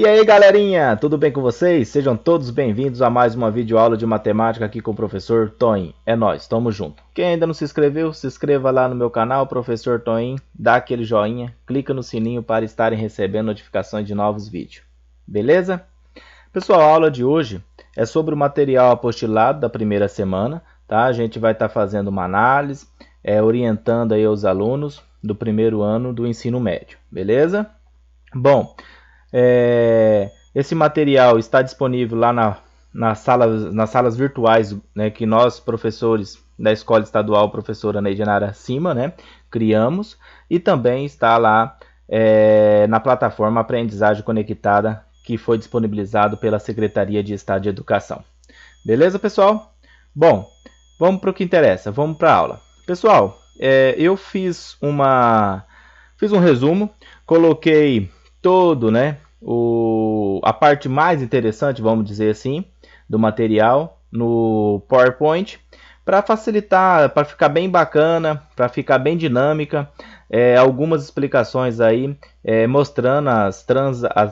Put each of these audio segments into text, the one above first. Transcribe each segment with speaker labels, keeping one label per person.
Speaker 1: E aí galerinha, tudo bem com vocês? Sejam todos bem-vindos a mais uma videoaula de matemática aqui com o professor Toim. É nóis, tamo junto. Quem ainda não se inscreveu, se inscreva lá no meu canal, professor Toim, dá aquele joinha, clica no sininho para estarem recebendo notificações de novos vídeos. Beleza? Pessoal, a aula de hoje é sobre o material apostilado da primeira semana, tá? A gente vai estar fazendo uma análise, orientando aí os alunos do primeiro ano do ensino médio, beleza? Bom, esse material está disponível lá nas salas virtuais, né, que nós, professores da Escola Estadual Professora Neide Nara Cima, né, criamos, e também está lá na plataforma Aprendizagem Conectada, que foi disponibilizado pela Secretaria de Estado de Educação. Beleza, pessoal? Bom, vamos para o que interessa, vamos para a aula. Pessoal, eu fiz um resumo, coloquei todo, né, a parte mais interessante, vamos dizer assim, do material no PowerPoint, para facilitar, para ficar bem bacana, para ficar bem dinâmica, algumas explicações aí, mostrando as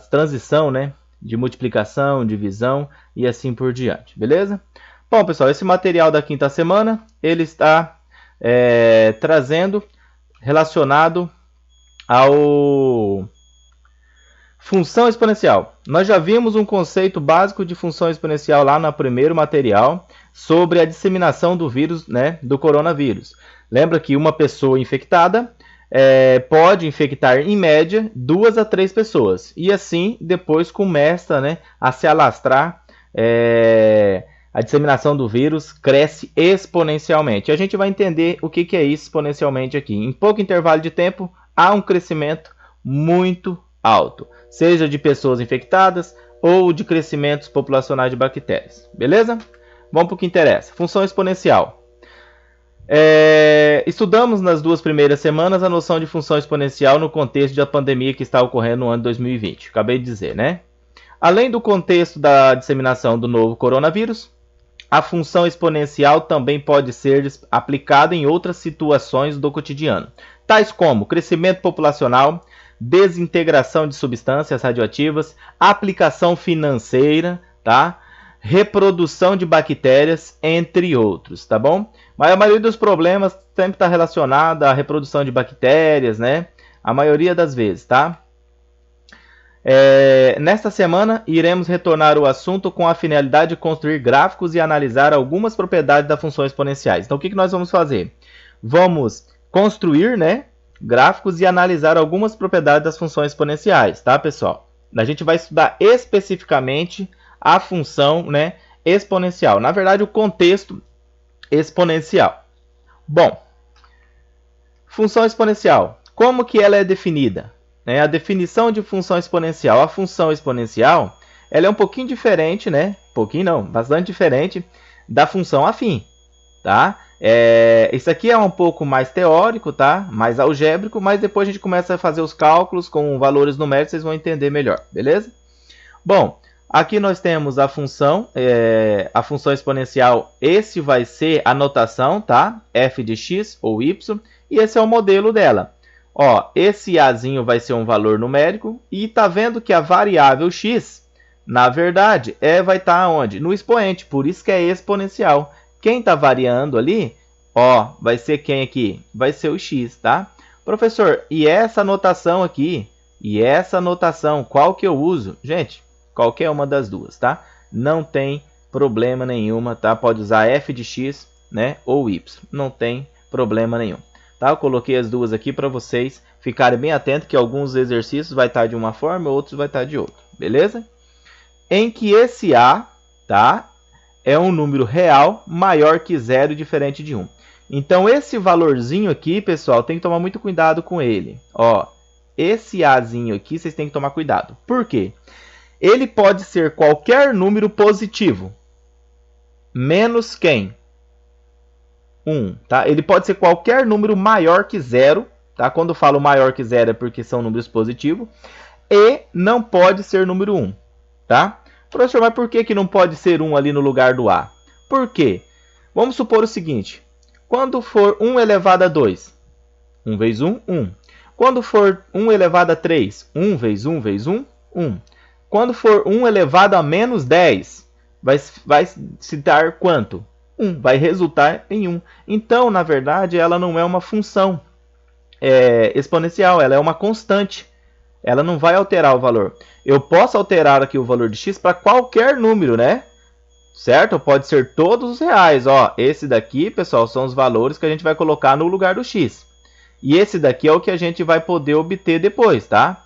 Speaker 1: transição, né, de multiplicação, divisão e assim por diante, beleza? Bom, pessoal, esse material da quinta semana, ele está trazendo, relacionado ao função exponencial. Nós já vimos um conceito básico de função exponencial lá no primeiro material sobre a disseminação do vírus, né, do coronavírus. Lembra que uma pessoa infectada pode infectar em média 2 a 3 pessoas. E assim depois começa, né, a se alastrar, a disseminação do vírus cresce exponencialmente. E a gente vai entender o que é isso exponencialmente aqui. Em pouco intervalo de tempo há um crescimento muito alto, seja de pessoas infectadas ou de crescimentos populacionais de bactérias. Beleza? Vamos para o que interessa. Função exponencial. Estudamos nas duas primeiras semanas a noção de função exponencial no contexto da pandemia que está ocorrendo no ano 2020. Acabei de dizer, né? Além do contexto da disseminação do novo coronavírus, a função exponencial também pode ser aplicada em outras situações do cotidiano, tais como crescimento populacional, desintegração de substâncias radioativas, aplicação financeira, tá? Reprodução de bactérias, entre outros, tá bom? Mas a maioria dos problemas sempre está relacionada à reprodução de bactérias, né? A maioria das vezes, tá? Nesta semana, iremos retornar ao assunto com a finalidade de construir gráficos e analisar algumas propriedades das funções exponenciais. Então, o que nós vamos fazer? Vamos construir, né, gráficos e analisar algumas propriedades das funções exponenciais, tá, pessoal? A gente vai estudar especificamente a função, né, exponencial. Na verdade, o contexto exponencial. Bom, função exponencial. Como que ela é definida? A definição de função exponencial. A função exponencial, ela é um pouquinho diferente, né? Pouquinho não, bastante diferente da função afim, tá? Isso aqui é um pouco mais teórico, tá? Mais algébrico, mas depois a gente começa a fazer os cálculos com valores numéricos, vocês vão entender melhor, beleza? Bom, aqui nós temos a função exponencial. Esse vai ser a notação, tá? F de x ou y, e esse é o modelo dela. Ó, esse azinho vai ser um valor numérico e tá vendo que a variável x, na verdade, vai estar onde? No expoente, por isso que é exponencial. Quem está variando ali, ó, vai ser quem aqui? Vai ser o x, tá? Professor, e essa notação aqui? E essa notação, qual que eu uso? Gente, qualquer uma das duas, tá? Não tem problema nenhuma, tá? Pode usar f de x, né, ou y, não tem problema nenhum. Tá? Eu coloquei as duas aqui para vocês ficarem bem atentos que alguns exercícios vai estar de uma forma, outros vai estar de outra, beleza? Em que esse A, tá, é um número real maior que 0 e diferente de 1. Então, esse valorzinho aqui, pessoal, tem que tomar muito cuidado com ele. Ó, esse Azinho aqui, vocês têm que tomar cuidado. Por quê? Ele pode ser qualquer número positivo, menos quem? 1, tá? Ele pode ser qualquer número maior que 0, tá? Quando eu falo maior que 0 é porque são números positivos, e não pode ser número 1, tá? Professor, mas por que não pode ser 1 ali no lugar do A? Por quê? Vamos supor o seguinte, quando for 1 elevado a 2, 1 vezes 1, 1. Quando for 1 elevado a 3, 1 vezes 1 vezes 1, 1. Quando for 1 elevado a menos 10, vai se dar quanto? 1, vai resultar em 1. Então, na verdade, ela não é uma função exponencial, ela é uma constante. Ela não vai alterar o valor. Eu posso alterar aqui o valor de x para qualquer número, né? Certo? Pode ser todos os reais. Ó, esse daqui, pessoal, são os valores que a gente vai colocar no lugar do x. E esse daqui é o que a gente vai poder obter depois, tá?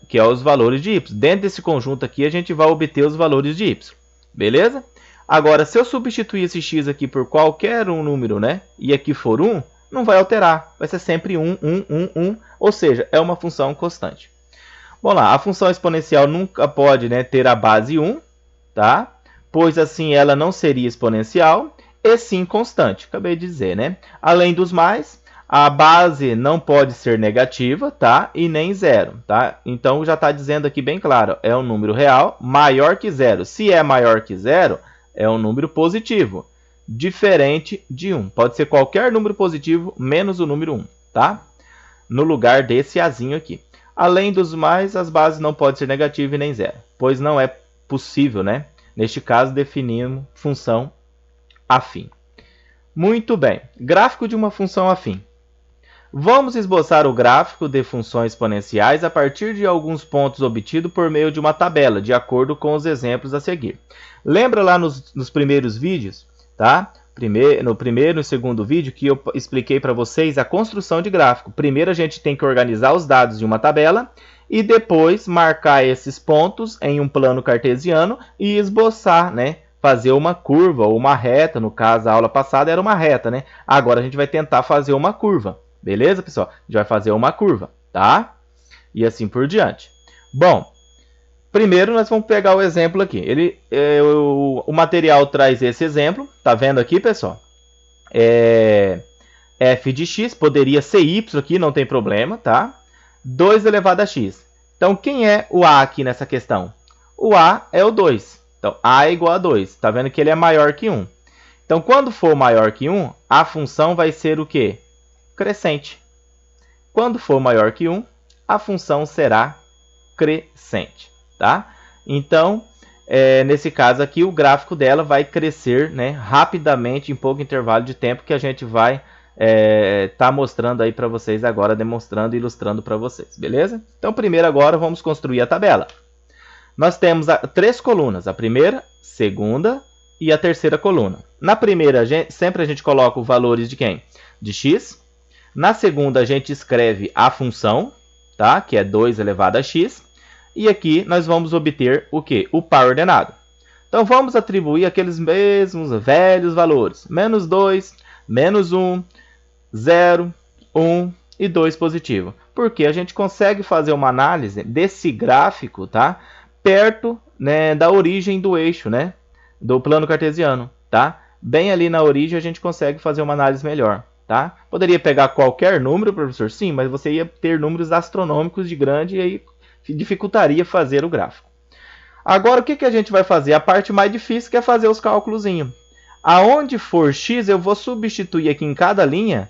Speaker 1: Que é os valores de y. Dentro desse conjunto aqui, a gente vai obter os valores de y. Beleza? Agora, se eu substituir esse x aqui por qualquer um número, né? E aqui for 1, não vai alterar. Vai ser sempre 1, 1, 1, 1. Ou seja, é uma função constante. Vamos lá. A função exponencial nunca pode, né, ter a base 1, tá? Pois assim ela não seria exponencial e sim constante. Acabei de dizer, né? Além dos mais, a base não pode ser negativa, tá? E nem zero, tá? Então já está dizendo aqui bem claro, é um número real maior que zero. Se é maior que zero, é um número positivo, diferente de 1. Pode ser qualquer número positivo menos o número 1, tá? No lugar desse azinho aqui. Além dos mais, as bases não podem ser negativa e nem zero, pois não é possível, né? Neste caso, definimos função afim. Muito bem. Gráfico de uma função afim. Vamos esboçar o gráfico de funções exponenciais a partir de alguns pontos obtidos por meio de uma tabela, de acordo com os exemplos a seguir. Lembra lá nos primeiros vídeos, tá? No primeiro e segundo vídeo que eu expliquei para vocês a construção de gráfico. Primeiro a gente tem que organizar os dados em uma tabela e depois marcar esses pontos em um plano cartesiano e esboçar, né? Fazer uma curva ou uma reta. No caso, a aula passada era uma reta, né? Agora a gente vai tentar fazer uma curva. Beleza, pessoal? A gente vai fazer uma curva, tá? E assim por diante. Bom, primeiro nós vamos pegar o exemplo aqui. O material traz esse exemplo. Tá vendo aqui, pessoal? F de x, poderia ser y aqui, não tem problema, tá? 2 elevado a x. Então, quem é o a aqui nessa questão? O a é o 2. Então, a é igual a 2. Tá vendo que ele é maior que 1. Então, quando for maior que 1, a função vai ser o quê? Crescente. Quando for maior que 1, a função será crescente, tá? Então, nesse caso aqui, o gráfico dela vai crescer, né, rapidamente, em pouco intervalo de tempo, que a gente vai tá mostrando aí para vocês agora, demonstrando e ilustrando para vocês, beleza? Então, primeiro agora vamos construir a tabela. Nós temos 3 colunas, a primeira, segunda e a terceira coluna. Na primeira, sempre a gente coloca os valores de quem? De x. Na segunda, a gente escreve a função, tá? Que é 2 elevado a x. E aqui nós vamos obter o quê? O par ordenado. Então, vamos atribuir aqueles mesmos velhos valores. Menos 2, menos 1, 0, 1 e 2 positivo. Porque a gente consegue fazer uma análise desse gráfico, tá? Perto, né, da origem do eixo, né? Do plano cartesiano, tá? Bem ali na origem a gente consegue fazer uma análise melhor, tá? Poderia pegar qualquer número, professor? Sim, mas você ia ter números astronômicos de grande e aí dificultaria fazer o gráfico. Agora, o que a gente vai fazer? A parte mais difícil, que é fazer os cálculos. Aonde for x, eu vou substituir aqui em cada linha.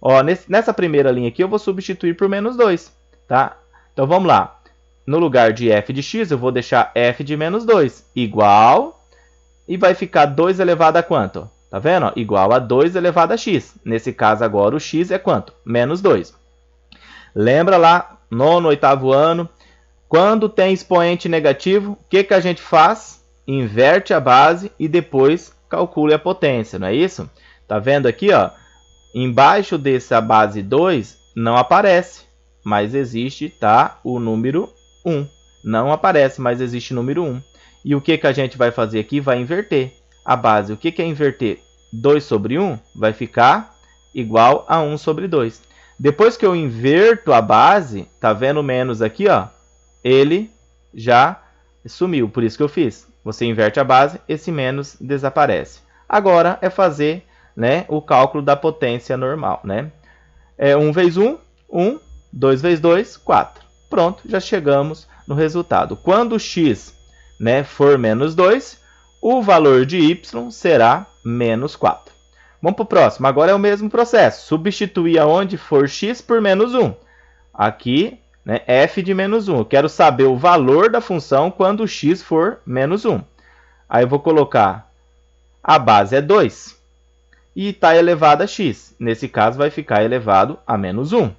Speaker 1: Ó, nessa primeira linha aqui, eu vou substituir por menos 2, tá? Então, vamos lá. No lugar de f de x, eu vou deixar f de menos 2 igual... E vai ficar 2 elevado a quanto? Tá vendo? Igual a 2 elevado a x. Nesse caso agora, o x é quanto? Menos 2. Lembra lá, nono, oitavo ano, quando tem expoente negativo, o que a gente faz? Inverte a base e depois calcule a potência, não é isso? Tá vendo aqui, ó? Embaixo dessa base 2 não aparece, mas existe, tá? O número 1. Não aparece, mas existe o número 1. E o que a gente vai fazer aqui? Vai inverter a base. O que é inverter? 2 sobre 1 vai ficar igual a 1 sobre 2. Depois que eu inverto a base, tá vendo o menos aqui, ó? Ele já sumiu, por isso que eu fiz. Você inverte a base, esse menos desaparece. Agora é fazer, né, o cálculo da potência normal, né? 1 vezes 1, 1. 2 vezes 2, 4. Pronto, já chegamos no resultado. Quando x, né, for menos 2, o valor de y será menos 4. Vamos para o próximo. Agora é o mesmo processo. Substituir aonde for x por menos 1. Aqui né? F de menos 1. Eu quero saber o valor da função quando x for menos 1. Aí eu vou colocar a base é 2 e está elevado a x. Nesse caso vai ficar elevado a menos 1,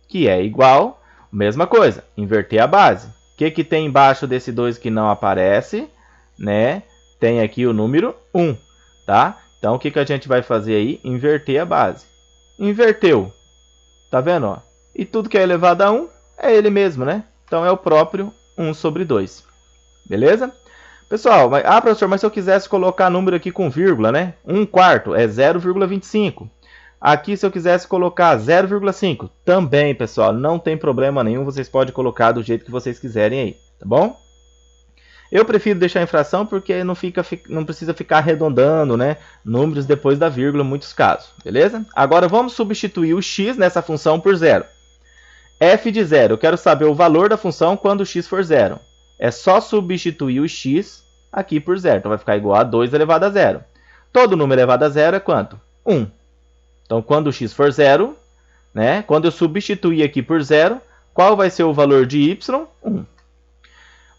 Speaker 1: que é igual, mesma coisa, inverter a base. O que tem embaixo desse 2 que não aparece? Né? Tem aqui o número 1, tá? Então, o que a gente vai fazer aí? Inverter a base. Inverteu. Tá vendo? Ó? E tudo que é elevado a 1 é ele mesmo, né? Então, é o próprio 1 sobre 2. Beleza? Pessoal, professor, mas se eu quisesse colocar número aqui com vírgula, né? 1/4 é 0,25. Aqui, se eu quisesse colocar 0,5, também, pessoal, não tem problema nenhum. Vocês podem colocar do jeito que vocês quiserem aí, tá bom? Eu prefiro deixar em fração porque não precisa ficar arredondando, né, números depois da vírgula em muitos casos, beleza? Agora vamos substituir o x nessa função por 0. F de 0, eu quero saber o valor da função quando o x for 0. É só substituir o x aqui por 0. Então vai ficar igual a 2 elevado a 0. Todo número elevado a 0 é quanto? 1. Então quando o x for 0, né, quando eu substituir aqui por 0, qual vai ser o valor de y? 1.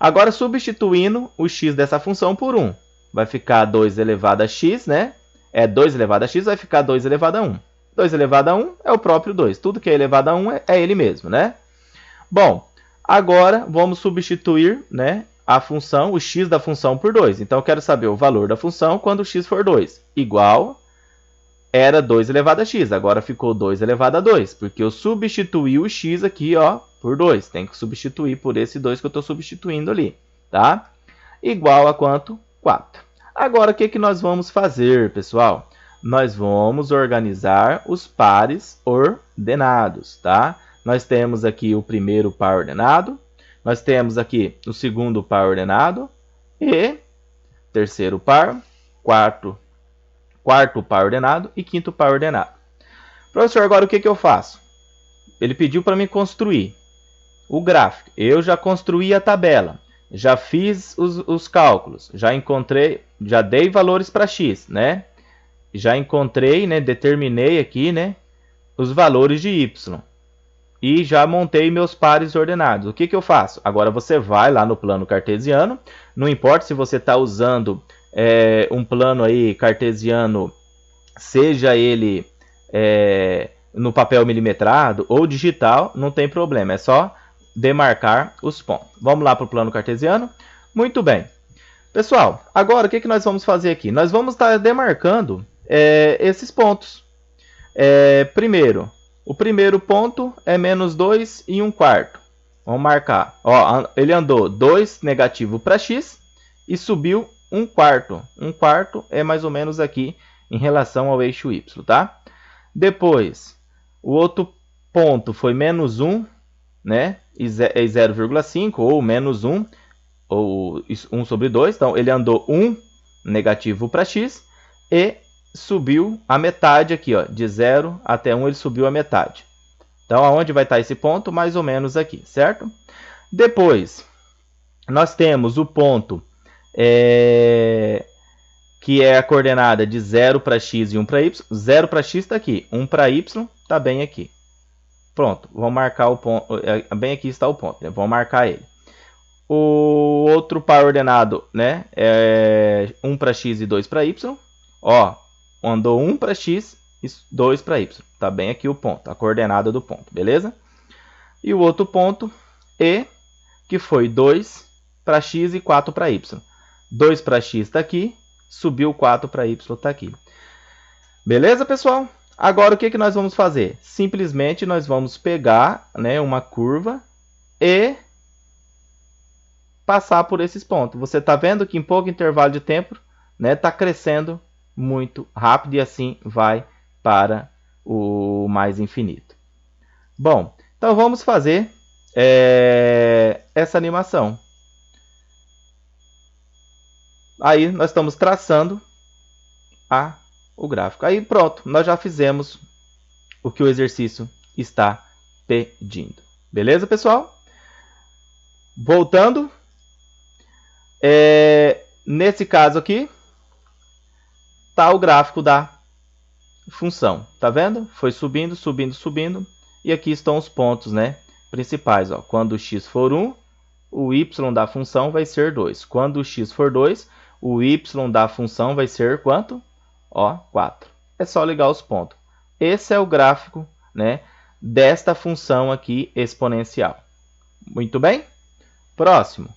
Speaker 1: Agora, substituindo o x dessa função por 1, vai ficar 2 elevado a x, né? 2 elevado a x, vai ficar 2 elevado a 1. 2 elevado a 1 é o próprio 2. Tudo que é elevado a 1 é ele mesmo, né? Bom, agora vamos substituir, né, a função, o x da função por 2. Então, eu quero saber o valor da função quando o x for 2. Igual, era 2 elevado a x, agora ficou 2 elevado a 2, porque eu substituí o x aqui, ó, por 2. Tem que substituir por esse 2 que eu estou substituindo ali, tá? Igual a quanto? 4. Agora, o que nós vamos fazer, pessoal? Nós vamos organizar os pares ordenados, tá? Nós temos aqui o primeiro par ordenado, nós temos aqui o segundo par ordenado e terceiro par, quarto par ordenado e quinto par ordenado. Professor, agora o que eu faço? Ele pediu para me construir o gráfico. Eu já construí a tabela, já fiz os cálculos, já dei valores para x, né? Já encontrei, né, determinei aqui, né, os valores de y. E já montei meus pares ordenados. O que eu faço? Agora você vai lá no plano cartesiano, não importa se você está usando um plano aí cartesiano, seja ele no papel milimetrado ou digital, não tem problema, é só demarcar os pontos. Vamos lá para o plano cartesiano? Muito bem. Pessoal, agora o que nós vamos fazer aqui? Nós vamos estar demarcando esses pontos. Primeiro, o primeiro ponto é menos 2 e 1/4. Vamos marcar. Ó, ele andou 2 negativo para x e subiu 1/4. 1/4 é mais ou menos aqui em relação ao eixo y, tá? Depois, o outro ponto foi menos 1, né? E 0,5 ou menos 1, ou 1 sobre 2. Então, ele andou 1 negativo para x e subiu a metade aqui, ó, de 0 até 1 ele subiu a metade. Então, aonde vai estar esse ponto? Mais ou menos aqui, certo? Depois, nós temos o ponto que é a coordenada de 0 para x e 1 para y. 0 para x está aqui, 1 para y está bem aqui. Pronto, vamos marcar o ponto. Bem aqui está o ponto, né? Vamos marcar ele. O outro par ordenado, né, é 1 para x e 2 para y. Ó, andou 1 para x e 2 para y. Tá bem aqui o ponto, a coordenada do ponto, beleza? E o outro ponto, E, que foi 2 para x e 4 para y. 2 para x está aqui, subiu 4 para y está aqui. Beleza, pessoal? Agora, o que nós vamos fazer? Simplesmente, nós vamos pegar, né, uma curva e passar por esses pontos. Você está vendo que em pouco intervalo de tempo, né, está crescendo muito rápido e assim vai para o mais infinito. Bom, então vamos fazer essa animação. Aí nós estamos traçando o gráfico. Aí pronto, nós já fizemos o que o exercício está pedindo. Beleza, pessoal? Voltando. Nesse caso aqui, está o gráfico da função. Tá vendo? Foi subindo, subindo, subindo. E aqui estão os pontos, né, principais. Ó. Quando o x for 1, o y da função vai ser 2. Quando o x for 2, o y da função vai ser quanto? Ó, 4. É só ligar os pontos. Esse é o gráfico, né, desta função aqui exponencial. Muito bem? Próximo.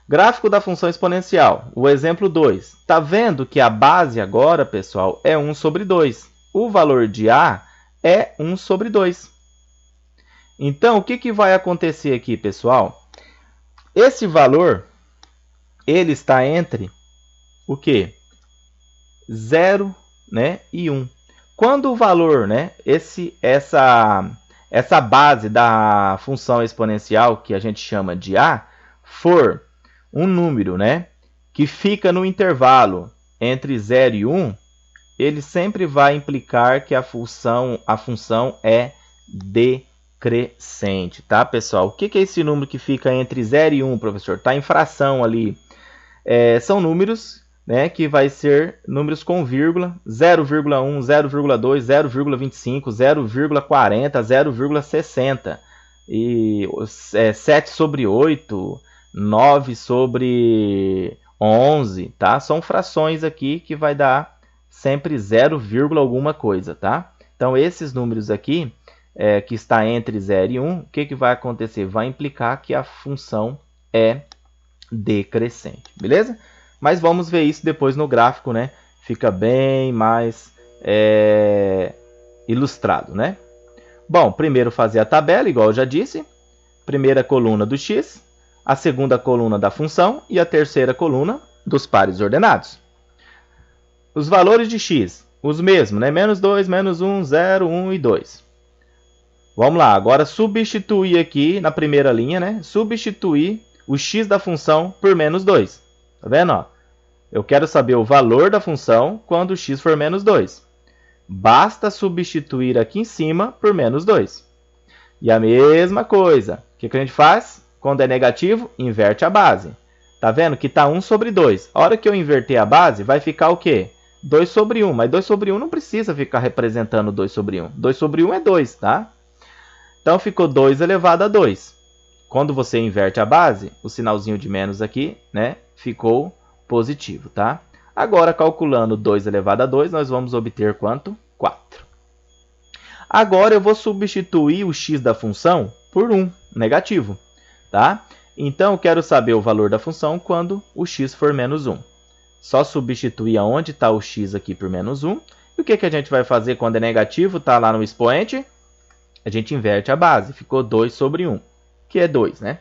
Speaker 1: Gráfico da função exponencial. O exemplo 2. Está vendo que a base agora, pessoal, é 1 sobre 2. O valor de A é 1 sobre 2. Então, o que vai acontecer aqui, pessoal? Esse valor, ele está entre o quê? 0, né, e 1. Quando o valor, né, essa base da função exponencial, que a gente chama de A, for um número, né, que fica no intervalo entre 0 e 1, ele sempre vai implicar que a função é decrescente, tá, pessoal? O que é esse número que fica entre 0 e 1, professor? Está em fração ali. São números, né, que vai ser números com vírgula, 0,1, 0,2, 0,25, 0,40, 0,60. E 7 sobre 8, 9 sobre 11, tá? São frações aqui que vai dar sempre 0, alguma coisa, tá? Então, esses números aqui, que está entre 0 e 1, o que vai acontecer? Vai implicar que a função é decrescente, beleza? Mas vamos ver isso depois no gráfico, né? Fica bem mais ilustrado, né? Bom, primeiro fazer a tabela, igual eu já disse. Primeira coluna do x, a segunda coluna da função e a terceira coluna dos pares ordenados. Os valores de x, os mesmos, né? Menos 2, menos 1, 0, 1 e 2. Vamos lá, agora substituir aqui na primeira linha, né? Substituir o x da função por menos 2. Tá vendo? Ó? Eu quero saber o valor da função quando x for menos 2. Basta substituir aqui em cima por menos 2. E a mesma coisa. O que a gente faz? Quando é negativo, inverte a base. Tá vendo que está 1 sobre 2. A hora que eu inverter a base, vai ficar o quê? 2 sobre 1. Mas 2 sobre 1 não precisa ficar representando 2 sobre 1. 2 sobre 1 é 2, tá? Então, ficou 2 elevado a 2. Quando você inverte a base, o sinalzinho de menos aqui, né, ficou positivo, tá? Agora, calculando 2 elevado a 2, nós vamos obter quanto? 4. Agora, eu vou substituir o x da função por 1, negativo, tá? Então, eu quero saber o valor da função quando o x for menos 1. Só substituir aonde está o x aqui por menos 1. E o que a gente vai fazer quando é negativo? Está lá no expoente. A gente inverte a base. Ficou 2 sobre 1, que é 2, né?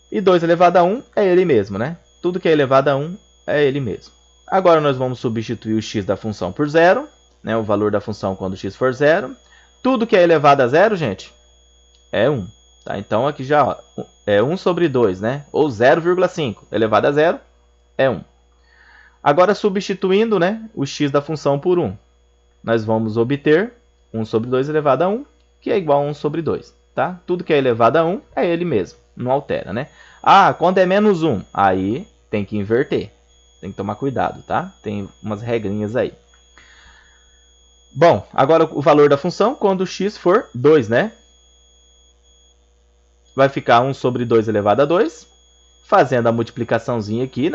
Speaker 1: E 2 elevado a 1 é ele mesmo, né? Tudo que é elevado a 1 é ele mesmo. Agora, nós vamos substituir o x da função por 0, né? O valor da função quando x for 0. Tudo que é elevado a 0, gente, é 1. Tá? Então, aqui já ó, é 1 sobre 2, né? Ou 0,5 elevado a 0 é 1. Agora, substituindo, né, o x da função por 1, nós vamos obter 1 sobre 2 elevado a 1, que é igual a 1 sobre 2. Tá? Tudo que é elevado a 1 é ele mesmo, não altera, né? Ah, quando é menos 1, aí tem que inverter. Tem que tomar cuidado, tá? Tem umas regrinhas aí. Bom, agora o valor da função quando x for 2, né? Vai ficar 1 sobre 2 elevado a 2. Fazendo a multiplicaçãozinha aqui,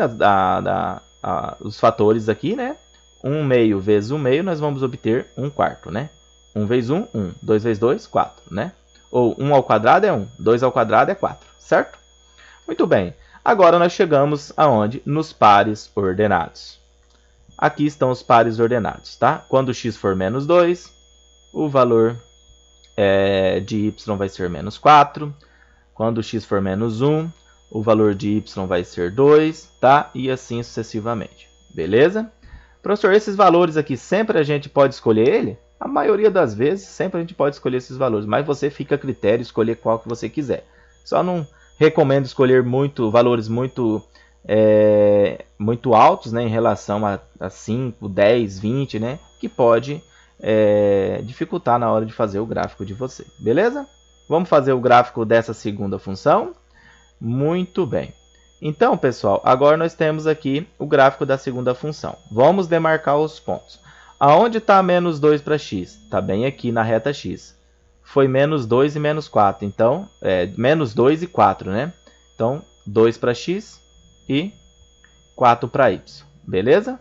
Speaker 1: os fatores aqui, né? 1 meio vezes 1 meio, nós vamos obter 1 quarto, né? 1 vezes 1, 1. 2 vezes 2, 4, né? Ou 1 ao quadrado é 1, 2 ao quadrado é 4, certo? Muito bem. Agora nós chegamos aonde? Nos pares ordenados. Aqui estão os pares ordenados, tá? Quando x for menos 2, o valor de y vai ser menos 4. Quando x for menos 1, o valor de y vai ser 2, tá? E assim sucessivamente. Beleza? Professor, esses valores aqui, sempre a gente pode escolher ele? A maioria das vezes, sempre a gente pode escolher esses valores, mas você fica a critério escolher qual que você quiser. Só não recomendo escolher valores muito altos, né, em relação a 5, 10, 20, né, que pode dificultar na hora de fazer o gráfico de você. Beleza? Vamos fazer o gráfico dessa segunda função? Muito bem. Então, pessoal, agora nós temos aqui o gráfico da segunda função. Vamos demarcar os pontos. Aonde está menos 2 para x? Está bem aqui na reta x. foi menos 2 e menos 4. Então, menos 2 e 4, né? Então, 2 para x e 4 para y. Beleza?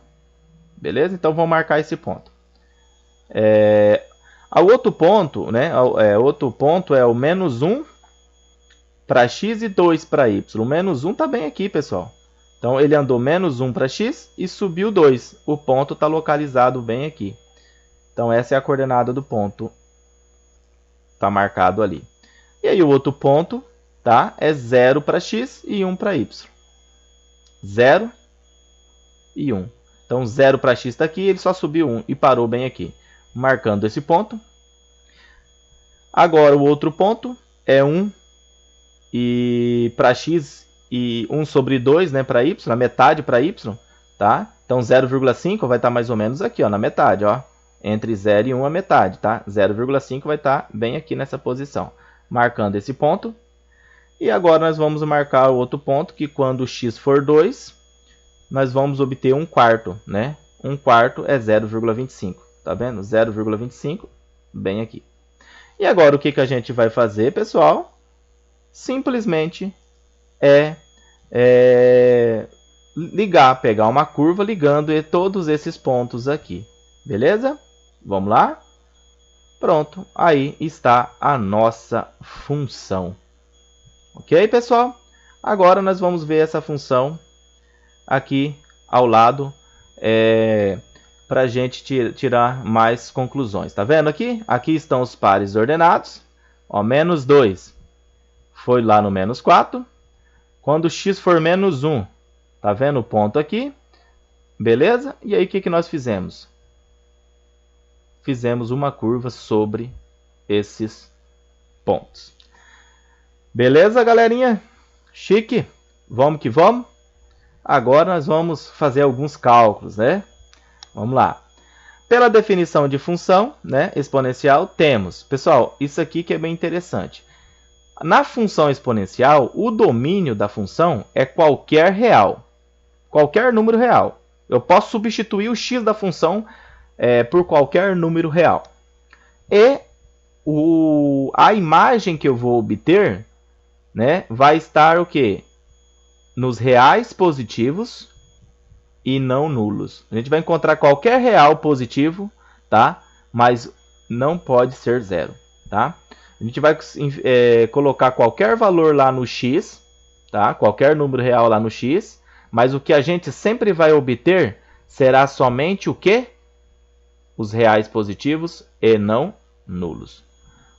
Speaker 1: Beleza? Então, vamos marcar esse ponto. O outro ponto, né? Outro ponto é o menos 1 para x e 2 para y. O menos 1 está bem aqui, pessoal. Então, ele andou menos 1 para x e subiu 2. O ponto está localizado bem aqui. Então, essa é a coordenada do ponto. Está marcado ali. E aí, o outro ponto, tá? É 0 para x e 1 para y. 0 e 1. Então, 0 para x está aqui, ele só subiu 1 e parou bem aqui. Marcando esse ponto. Agora, o outro ponto é 1 e para x e 1 sobre 2, né, para y, na metade para y, tá? Então 0,5 vai estar mais ou menos aqui, ó, na metade, ó. Entre 0 e 1 a metade, tá? 0,5 vai estar bem aqui nessa posição. Marcando esse ponto. E agora nós vamos marcar o outro ponto, que quando x for 2, nós vamos obter 1/4, né? 1/4 é 0,25, tá vendo? 0,25, bem aqui. E agora o que a gente vai fazer, pessoal? Simplesmente ligar, pegar uma curva ligando todos esses pontos aqui. Beleza? Vamos lá? Pronto, aí está a nossa função. Ok, pessoal? Agora nós vamos ver essa função aqui ao lado para a gente tirar mais conclusões. Tá vendo aqui? Aqui estão os pares ordenados. Ó, menos 2 foi lá no menos 4. Quando x for menos 1, tá vendo o ponto aqui? Beleza? E aí o que nós fizemos? Fizemos uma curva sobre esses pontos. Beleza, galerinha? Chique? Vamos que vamos? Agora nós vamos fazer alguns cálculos, né? Vamos lá. Pela definição de função, né, exponencial, temos... Pessoal, isso aqui que é bem interessante. Na função exponencial, o domínio da função é qualquer real. Qualquer número real. Eu posso substituir o x da função por qualquer número real. E a imagem que eu vou obter, né, vai estar o quê? Nos reais positivos e não nulos. A gente vai encontrar qualquer real positivo, tá? Mas não pode ser zero, tá? A gente vai colocar qualquer valor lá no x, tá? Qualquer número real lá no x, mas o que a gente sempre vai obter será somente o quê? Os reais positivos e não nulos.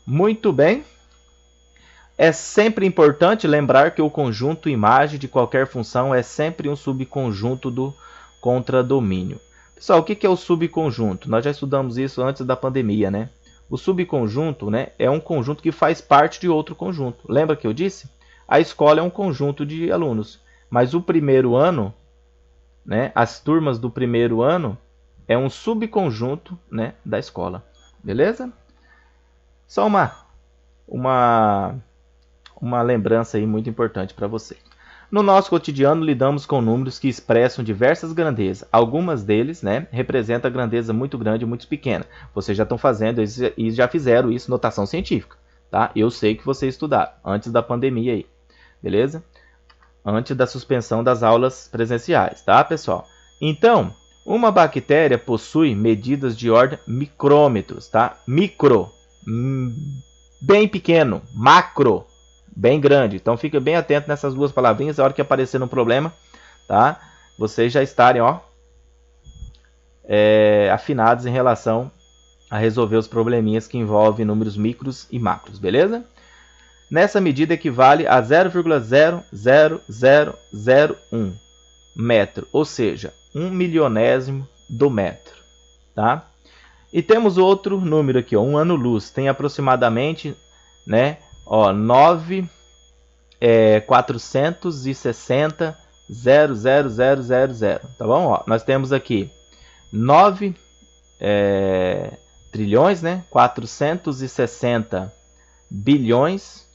Speaker 1: Muito bem. É sempre importante lembrar que o conjunto imagem de qualquer função é sempre um subconjunto do contradomínio. Pessoal, o que é o subconjunto? Nós já estudamos isso antes da pandemia, né? O subconjunto, né, é um conjunto que faz parte de outro conjunto. Lembra que eu disse? A escola é um conjunto de alunos, mas o primeiro ano, né, as turmas do primeiro ano, é um subconjunto, né, da escola. Beleza? Só uma lembrança aí muito importante para você. No nosso cotidiano, lidamos com números que expressam diversas grandezas. Algumas deles, né, representam grandeza muito grande e muito pequena. Vocês já estão fazendo e já fizeram isso, notação científica. Tá? Eu sei que vocês estudaram antes da pandemia aí. Beleza? Antes da suspensão das aulas presenciais, tá, pessoal? Então, uma bactéria possui medidas de ordem micrômetros, tá? Micro, bem pequeno, macro, bem grande. Então fica bem atento nessas duas palavrinhas. A hora que aparecer um problema, tá? Vocês já estarem, ó, afinados em relação a resolver os probleminhas que envolvem números micros e macros, beleza? Nessa medida equivale a 0,00001 metro, ou seja, 1/1000º do metro, tá? E temos outro número aqui, ó, um ano-luz, tem aproximadamente, né, ó, 9.460.00000, tá bom? Ó, nós temos aqui 9 trilhões, né, 460 bilhões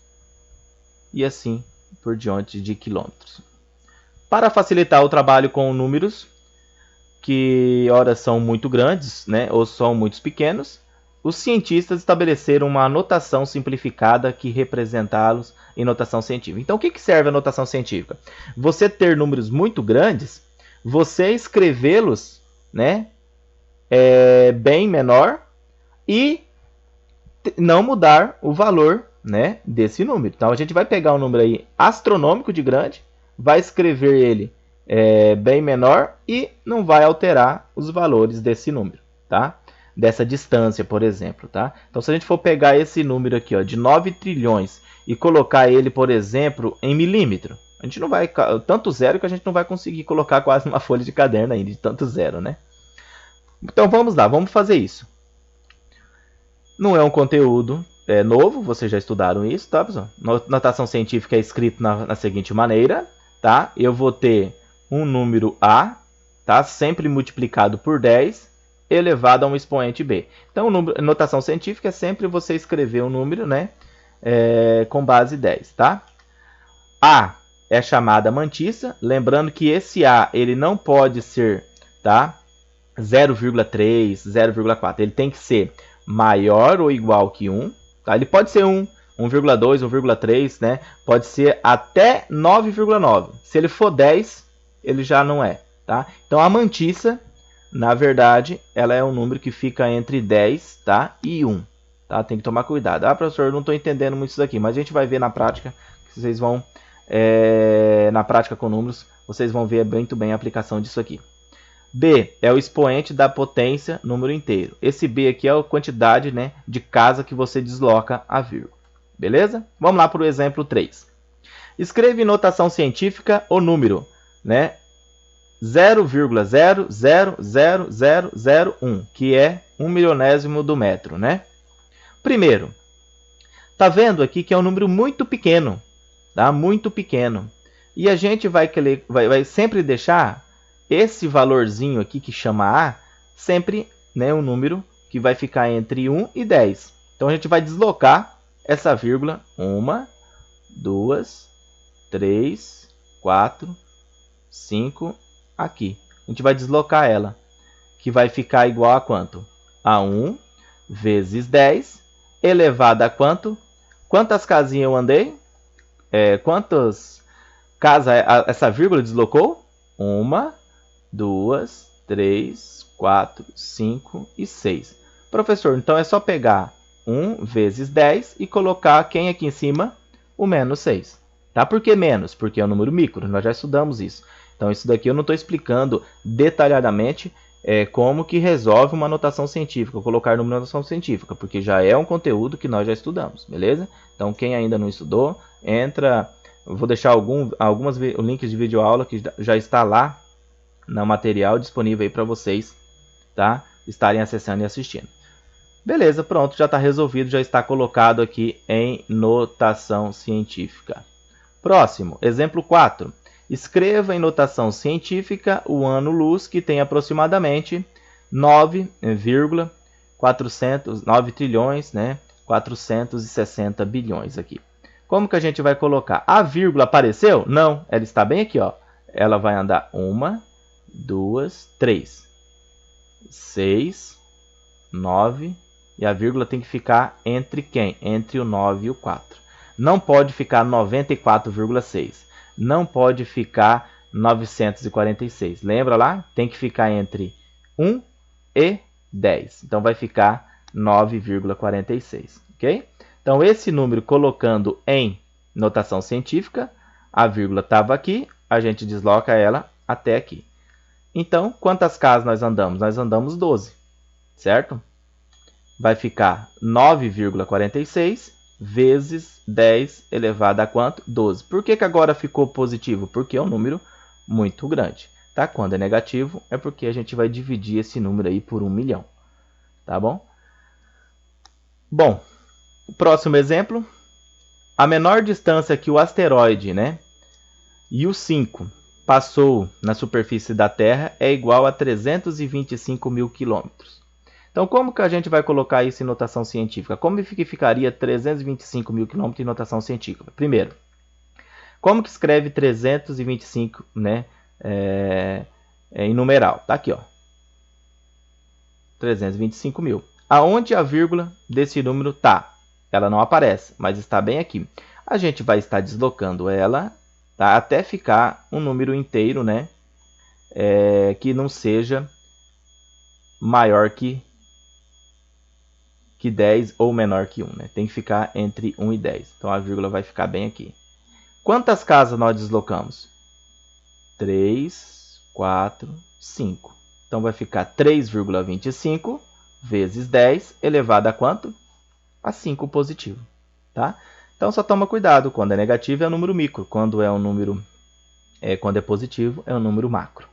Speaker 1: e assim por diante de quilômetros. Para facilitar o trabalho com números que ora são muito grandes, né, ou são muito pequenos, os cientistas estabeleceram uma notação simplificada que representá-los em notação científica. Então, o que serve a notação científica? Você ter números muito grandes, você escrevê-los, né, bem menor e não mudar o valor, né, desse número. Então, a gente vai pegar um número aí astronômico de grande, vai escrever ele bem menor e não vai alterar os valores desse número, tá? Dessa distância, por exemplo, tá? Então, se a gente for pegar esse número aqui, ó, de 9 trilhões e colocar ele, por exemplo, em milímetro, a gente não vai, tanto zero que a gente não vai conseguir colocar quase numa folha de caderno ainda, de tanto zero, né? Então, vamos lá, vamos fazer isso. Não é um conteúdo novo, vocês já estudaram isso, tá, pessoal? Notação científica é escrito na seguinte maneira, tá? Eu vou ter um número A, tá? Sempre multiplicado por 10, elevado a um expoente B. Então, notação científica é sempre você escrever um número, né, com base 10, tá? A é chamada mantissa, lembrando que esse A ele não pode ser, tá, 0,3, 0,4, ele tem que ser maior ou igual que 1, tá? Ele pode ser 1, 1,2, 1,3, né? Pode ser até 9,9. Se ele for 10, ele já não é, tá? Então a mantissa, na verdade, ela é um número que fica entre 10, tá, e 1, tá? Tem que tomar cuidado. Ah, professor, eu não estou entendendo muito isso aqui, mas a gente vai ver na prática, que vocês vão na prática com números, vocês vão ver muito bem a aplicação disso aqui. B é o expoente da potência número inteiro. Esse B aqui é a quantidade, né, de casa que você desloca a vírgula. Beleza? Vamos lá para o exemplo 3. Escreva em notação científica o número, né, 0,000001, que é 1/1000 do metro, né? Primeiro, tá vendo aqui que é um número muito pequeno, tá? Muito pequeno. E a gente vai sempre deixar esse valorzinho aqui que chama A, sempre, né, um número que vai ficar entre 1 e 10. Então, a gente vai deslocar essa vírgula 1, 2, 3, 4, 5, aqui. A gente vai deslocar ela, que vai ficar igual a quanto? A 1 vezes 10, elevado a quanto? Quantas casinhas eu andei? Quantas casas essa vírgula deslocou? 1, 2, 3, 4, 5 e 6. Professor, então é só pegar 1 vezes 10 e colocar quem aqui em cima? O menos 6. Tá? Por que menos? Porque é um número micro, nós já estudamos isso. Então isso daqui eu não estou explicando detalhadamente como que resolve uma notação científica, colocar numa notação científica, porque já é um conteúdo que nós já estudamos, beleza? Então quem ainda não estudou, entra, eu vou deixar alguns links de videoaula que já está lá no material disponível aí para vocês, tá, estarem acessando e assistindo. Beleza, pronto, já está resolvido, já está colocado aqui em notação científica. Próximo, exemplo 4. Escreva em notação científica o ano-luz que tem aproximadamente 9 trilhões, né, 460 bilhões aqui. Como que a gente vai colocar? A vírgula apareceu? Não, ela está bem aqui, ó. Ela vai andar 1, 2, 3, 6, 9, e a vírgula tem que ficar entre quem? Entre o 9 e o 4. Não pode ficar 94,6. Não pode ficar 946. Lembra lá? Tem que ficar entre 1 e 10. Então vai ficar 9,46, ok? Então esse número colocando em notação científica, a vírgula estava aqui, a gente desloca ela até aqui. Então, quantas casas nós andamos? Nós andamos 12, certo? Vai ficar 9,46 vezes 10 elevado a quanto? 12. Por que agora ficou positivo? Porque é um número muito grande, tá? Quando é negativo, é porque a gente vai dividir esse número aí por 1 milhão, tá bom? Bom, o próximo exemplo, a menor distância que o asteroide, né, Yu-5 passou na superfície da Terra é igual a 325 mil quilômetros. Então, como que a gente vai colocar isso em notação científica? Como que ficaria 325 mil quilômetros em notação científica? Primeiro, como que escreve 325, né, em numeral? Tá aqui, ó. 325 mil. Aonde a vírgula desse número está? Ela não aparece, mas está bem aqui. A gente vai estar deslocando ela, tá? Até ficar um número inteiro, né? Que não seja maior que 10 ou menor que 1. Né? Tem que ficar entre 1 e 10. Então a vírgula vai ficar bem aqui. Quantas casas nós deslocamos? 3, 4, 5. Então vai ficar 3,25 vezes 10 elevado a quanto? A 5 positivo. Tá? Então só toma cuidado. Quando é negativo é um número micro. Quando é um número quando é positivo é um número macro.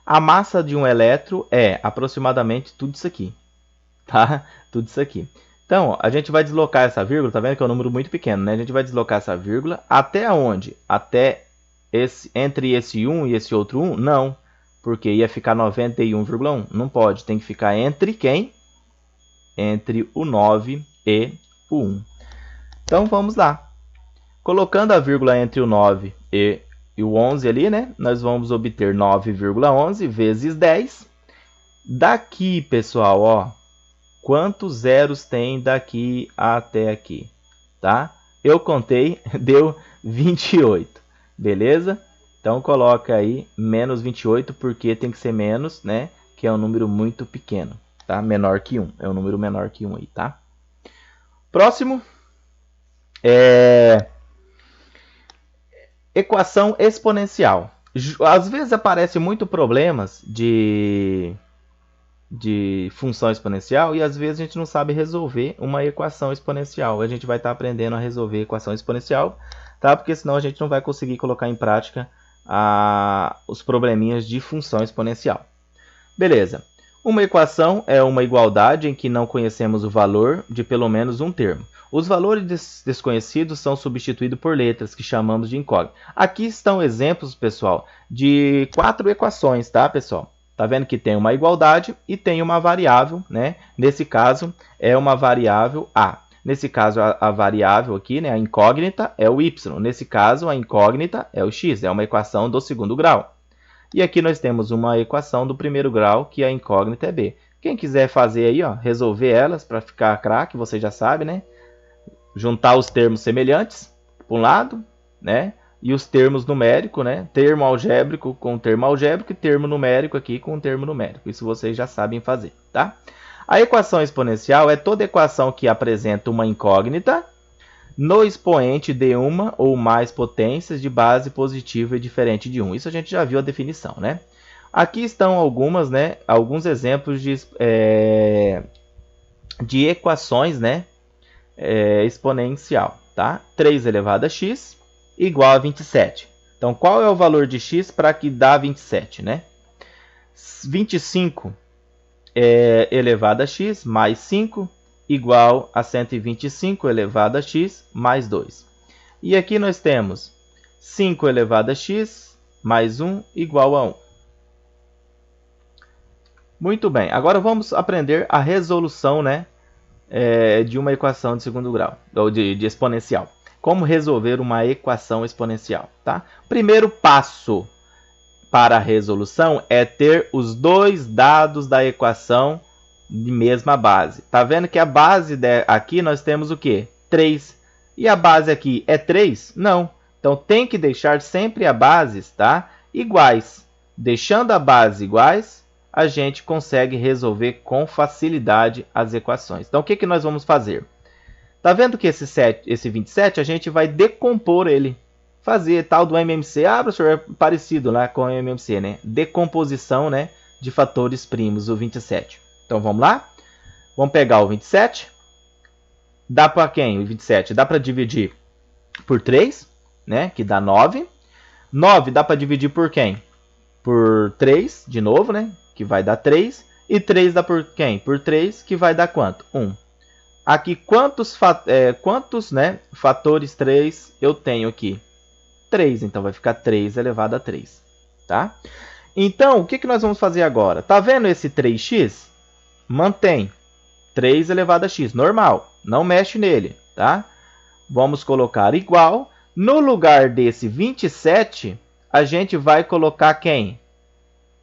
Speaker 1: A massa de um elétron é aproximadamente tudo isso aqui. Tá? Tudo isso aqui. Então, a gente vai deslocar essa vírgula, tá vendo que é um número muito pequeno, né? A gente vai deslocar essa vírgula até onde? Até entre esse 1 e esse outro 1? Não, porque ia ficar 91,1. Não pode, tem que ficar entre quem? Entre o 9 e o 1. Então, vamos lá. Colocando a vírgula entre o 9 e o 11 ali, né? Nós vamos obter 9,11 vezes 10. Daqui, pessoal, ó. Quantos zeros tem daqui até aqui? Tá? Eu contei, deu 28. Beleza? Então, coloca aí menos 28, porque tem que ser menos, né? Que é um número muito pequeno. Tá? Menor que 1. É um número menor que 1 aí, tá? Próximo. Equação exponencial. Às vezes aparecem muito problemas de função exponencial e às vezes a gente não sabe resolver uma equação exponencial. A gente vai estar aprendendo a resolver equação exponencial, tá? Porque senão a gente não vai conseguir colocar em prática os probleminhas de função exponencial. Beleza. Uma equação é uma igualdade em que não conhecemos o valor de pelo menos um termo. Os valores desconhecidos são substituídos por letras, que chamamos de incógnita. Aqui estão exemplos, pessoal, de 4 equações, tá, pessoal? Tá vendo que tem uma igualdade e tem uma variável, né? Nesse caso, é uma variável A. Nesse caso, a variável aqui, né, a incógnita, é o Y. Nesse caso, a incógnita é o X. É uma equação do segundo grau. E aqui nós temos uma equação do primeiro grau, que a incógnita é B. Quem quiser fazer aí, ó, resolver elas para ficar craque, você já sabe, né? Juntar os termos semelhantes, para um lado, né? E os termos numéricos, né? Termo algébrico com termo algébrico e termo numérico aqui com termo numérico. Isso vocês já sabem fazer, tá? A equação exponencial é toda equação que apresenta uma incógnita no expoente de uma ou mais potências de base positiva e diferente de 1. Isso a gente já viu a definição, né? Aqui estão alguns exemplos de equações, né? Exponencial, tá? 3 elevado a x igual a 27. Então, qual é o valor de x para que dá 27, né? 25 elevado a x mais 5 igual a 125 elevado a x mais 2. E aqui nós temos 5 elevado a x mais 1 igual a 1. Muito bem, agora vamos aprender a resolução, né, de uma equação de segundo grau, ou de exponencial. Como resolver uma equação exponencial, tá? Primeiro passo para a resolução é ter os dois dados da equação de mesma base. Tá vendo que a base aqui nós temos o quê? 3. E a base aqui é 3? Não. Então tem que deixar sempre as bases, tá, iguais. Deixando a base iguais, a gente consegue resolver com facilidade as equações. Então o que nós vamos fazer? Tá vendo que esse 27 a gente vai decompor ele. Fazer tal do MMC. Ah, professor, é parecido lá com o MMC, né? Decomposição, né, de fatores primos, o 27. Então vamos lá? Vamos pegar o 27. Dá para quem o 27? Dá para dividir por 3, né? Que dá 9. 9 dá para dividir por quem? Por 3, de novo, né? Que vai dar 3. E 3 dá por quem? Por 3, que vai dar quanto? 1. Aqui, quantos fatores 3 eu tenho aqui? 3. Então vai ficar 3 elevado a 3. Tá? Então, o que nós vamos fazer agora? Tá vendo esse 3x? Mantém 3 elevado a x, normal, não mexe nele, tá? Vamos colocar igual. No lugar desse 27, a gente vai colocar quem?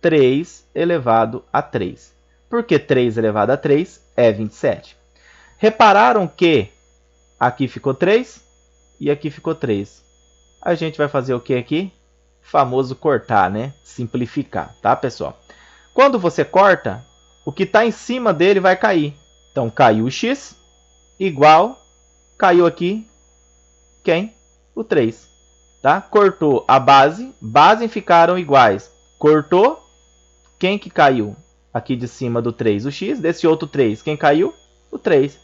Speaker 1: 3 elevado a 3. Porque 3 elevado a 3 é 27. Repararam que aqui ficou 3 e aqui ficou 3. A gente vai fazer o que aqui? Famoso cortar, né? Simplificar, tá, pessoal? Quando você corta, o que está em cima dele vai cair. Então, caiu o x igual, caiu aqui, quem? O 3. Tá? Cortou a base, base ficaram iguais. Cortou, quem que caiu? Aqui de cima do 3, o x. Desse outro 3, quem caiu? O 3.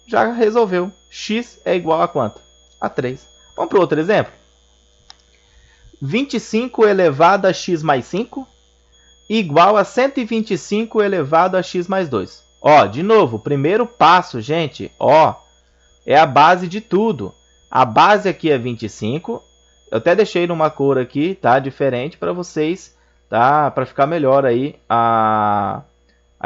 Speaker 1: Já resolveu. X é igual a quanto? A 3. Vamos para o outro exemplo? 25 elevado a x mais 5 igual a 125 elevado a x mais 2. Ó, de novo, o primeiro passo, gente, ó, é a base de tudo. A base aqui é 25. Eu até deixei numa cor aqui, tá? Diferente para vocês, tá? Para ficar melhor aí a